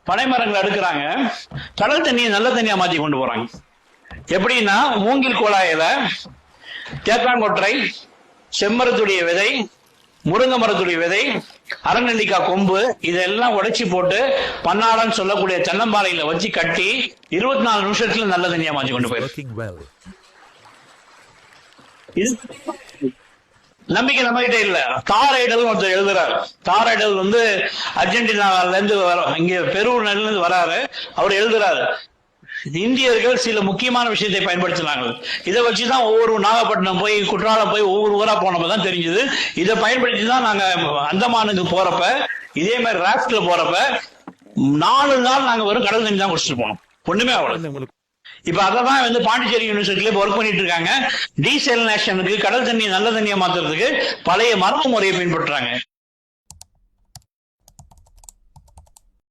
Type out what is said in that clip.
பனைமரங்களை அடுக்குறாங்க, கடல் தண்ணியை நல்ல தண்ணியா மாத்தி கொண்டு போறாங்க. எப்படின்னா, மூங்கில் குழாயில தேக்காங்கொற்றை, செம்மரத்துடைய விதை, முருங்கை மரத்துடைய விதை, அரநெல்லிக்காய் கொம்பு இதெல்லாம் உடைச்சி போட்டு பன்னாளன்னு சொல்லக்கூடிய தென்னம்பாறையில வச்சு கட்டி 24 நிமிஷத்துல நல்ல தண்ணியா மாற்றி கொண்டு போயிருக்கு. நம்பிக்கை நம்ம கிட்ட இல்ல. தாரைடல் ஒருத்தர் எழுதுறாரு. தாரைடல் அர்ஜென்டினால இருந்து இங்க பெருவுல இருந்து வராரு. அவர் எழுதுறாரு, இந்தியர்கள் சில முக்கியமான விஷயத்தை பயன்படுத்தினாங்க. இதை வச்சுதான் ஒவ்வொரு நாகப்பட்டினம் போய் குற்றாலம் போய் ஒவ்வொரு ஊரா போனப்பதான் தெரிஞ்சது. இதை பயன்படுத்தி தான் நாங்க அந்தமானுக்கு போறப்ப, இதே மாதிரி ராஃப்ட்ல போறப்ப 4 நாள் நாங்க வெறும் கடல் தண்ணி தான் குடிச்சிட்டு போனோம். ஒண்ணுமே அவ்வளவு. இப்ப அதான் பாண்டிச்சேரி யூனிவர்சிட்டியில ஒர்க் பண்ணிட்டு இருக்காங்க. டீசெலினேஷனுக்கு கடல் தண்ணி நல்ல தண்ணியை மாத்துறதுக்கு பழைய மரபு முறையை பின்பற்றுறாங்க.